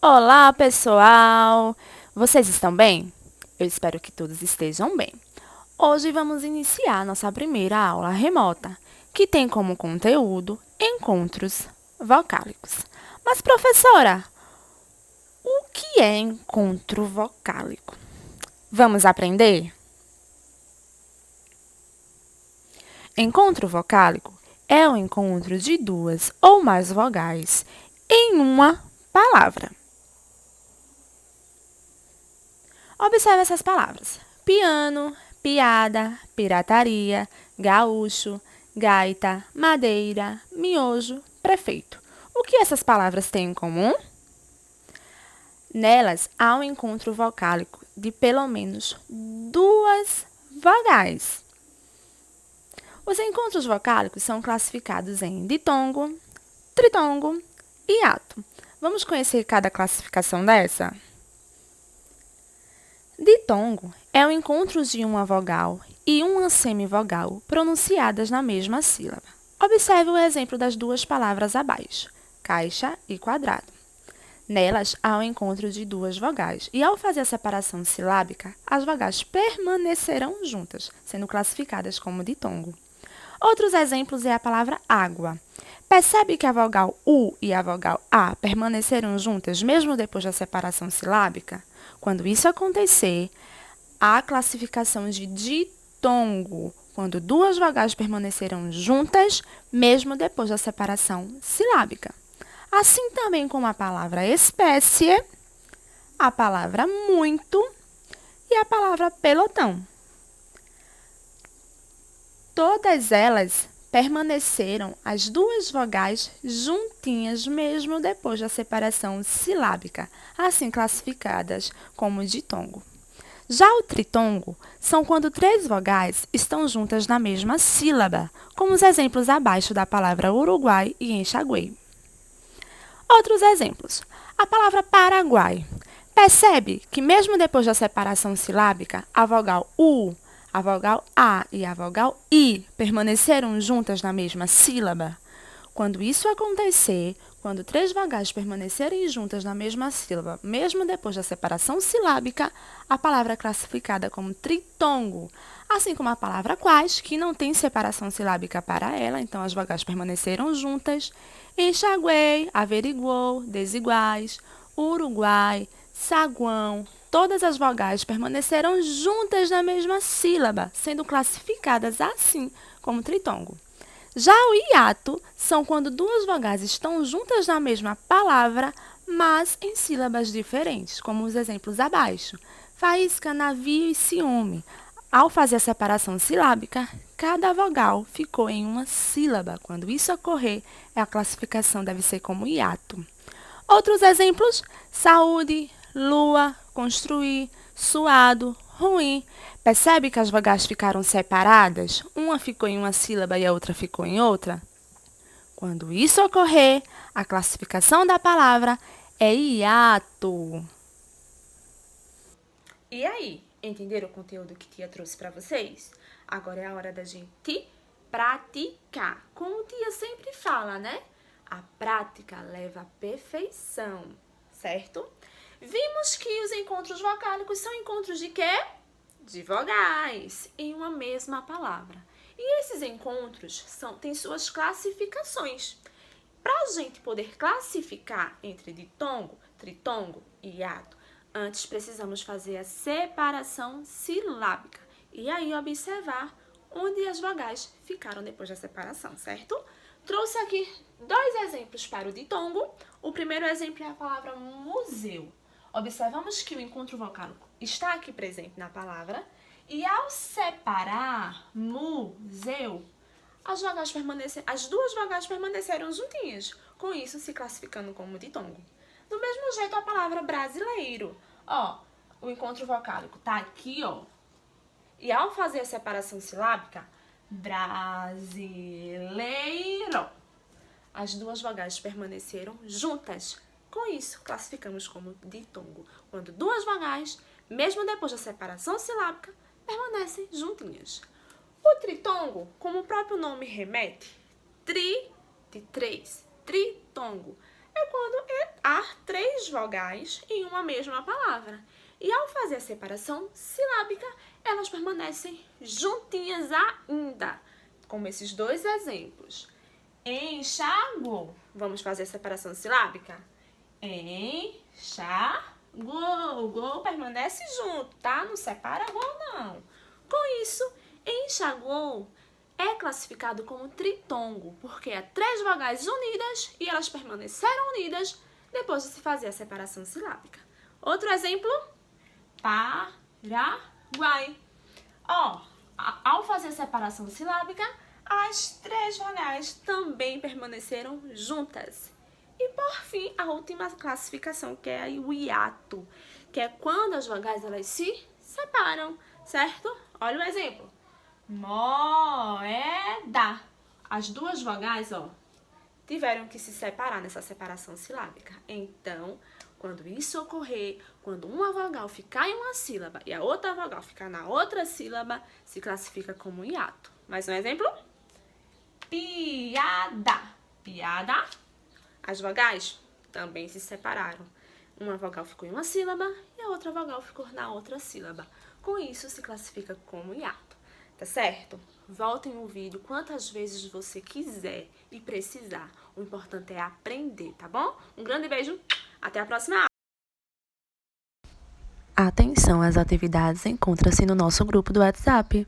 Olá, pessoal! Vocês estão bem? Eu espero que todos estejam bem. Hoje vamos iniciar nossa primeira aula remota, que tem como conteúdo encontros vocálicos. Mas, professora, o que é encontro vocálico? Vamos aprender? Encontro vocálico é o encontro de duas ou mais vogais em uma palavra. Observe essas palavras: piano, piada, pirataria, gaúcho, gaita, madeira, miojo, prefeito. O que essas palavras têm em comum? Nelas há um encontro vocálico de pelo menos duas vogais. Os encontros vocálicos são classificados em ditongo, tritongo e hiato. Vamos conhecer cada classificação dessa? Ditongo é o encontro de uma vogal e uma semivogal pronunciadas na mesma sílaba. Observe o exemplo das duas palavras abaixo, caixa e quadrado. Nelas há o encontro de duas vogais e, ao fazer a separação silábica, as vogais permanecerão juntas, sendo classificadas como ditongo. Outros exemplos é a palavra água. Percebe que a vogal U e a vogal A permaneceram juntas mesmo depois da separação silábica? Quando isso acontecer, há a classificação de ditongo, quando duas vogais permaneceram juntas mesmo depois da separação silábica. Assim também como a palavra espécie, a palavra muito e a palavra pelotão. Todas elas permaneceram as duas vogais juntinhas mesmo depois da separação silábica, assim classificadas como ditongo. Já o tritongo são quando três vogais estão juntas na mesma sílaba, como os exemplos abaixo da palavra Uruguai e Enxaguei. Outros exemplos. A palavra Paraguai. Percebe que mesmo depois da separação silábica, a vogal U, a vogal A e a vogal I permaneceram juntas na mesma sílaba? Quando isso acontecer, quando três vogais permanecerem juntas na mesma sílaba, mesmo depois da separação silábica, a palavra é classificada como tritongo, assim como a palavra quais, que não tem separação silábica para ela, então as vogais permaneceram juntas. Enxaguei, averiguou, desiguais, Uruguai, saguão, todas as vogais permaneceram juntas na mesma sílaba, sendo classificadas assim como tritongo. Já o hiato são quando duas vogais estão juntas na mesma palavra, mas em sílabas diferentes, como os exemplos abaixo. Faísca, navio e ciúme. Ao fazer a separação silábica, cada vogal ficou em uma sílaba. Quando isso ocorrer, a classificação deve ser como hiato. Outros exemplos: saúde, lua, construir, suado, ruim. Percebe que as vogais ficaram separadas? Uma ficou em uma sílaba e a outra ficou em outra? Quando isso ocorrer, a classificação da palavra é hiato. E aí, entenderam o conteúdo que tia trouxe para vocês? Agora é a hora da gente praticar. Como tia sempre fala, né? A prática leva à perfeição, certo? Vimos que os encontros vocálicos são encontros de quê? De vogais em uma mesma palavra. E esses encontros têm suas classificações. Para a gente poder classificar entre ditongo, tritongo e hiato, antes precisamos fazer a separação silábica e aí observar onde as vogais ficaram depois da separação, certo? Trouxe aqui dois exemplos para o ditongo. O primeiro exemplo é a palavra museu. Observamos que o encontro vocálico está aqui presente na palavra e ao separar museu, as duas vogais permaneceram juntinhas, com isso se classificando como ditongo. Do mesmo jeito a palavra brasileiro, o encontro vocálico está aqui, e ao fazer a separação silábica, brasileiro, as duas vogais permaneceram juntas. Com isso, classificamos como ditongo, quando duas vogais, mesmo depois da separação silábica, permanecem juntinhas. O tritongo, como o próprio nome remete, tri de três, tritongo, é quando há 3 vogais em uma mesma palavra. E ao fazer a separação silábica, elas permanecem juntinhas ainda, como esses 2 exemplos. Enxagou. Vamos fazer a separação silábica? Enxagou. Gol permanece junto, tá? Não separa gol, não. Com isso, enxagou é classificado como tritongo, porque é 3 vogais unidas e elas permaneceram unidas depois de se fazer a separação silábica. Outro exemplo, Paraguai. Ao fazer a separação silábica, as 3 vogais também permaneceram juntas. E por fim, a última classificação, que é o hiato, que é quando as vogais elas se separam, certo? Olha o exemplo. Moeda. As 2 vogais, tiveram que se separar nessa separação silábica. Então, quando isso ocorrer, quando uma vogal ficar em uma sílaba e a outra vogal ficar na outra sílaba, se classifica como hiato. Mais um exemplo? Piada. Piada. As vogais também se separaram. Uma vogal ficou em uma sílaba e a outra vogal ficou na outra sílaba. Com isso, se classifica como hiato. Tá certo? Voltem o vídeo quantas vezes você quiser e precisar. O importante é aprender, tá bom? Um grande beijo. Até a próxima aula. Atenção, as atividades encontram-se no nosso grupo do WhatsApp.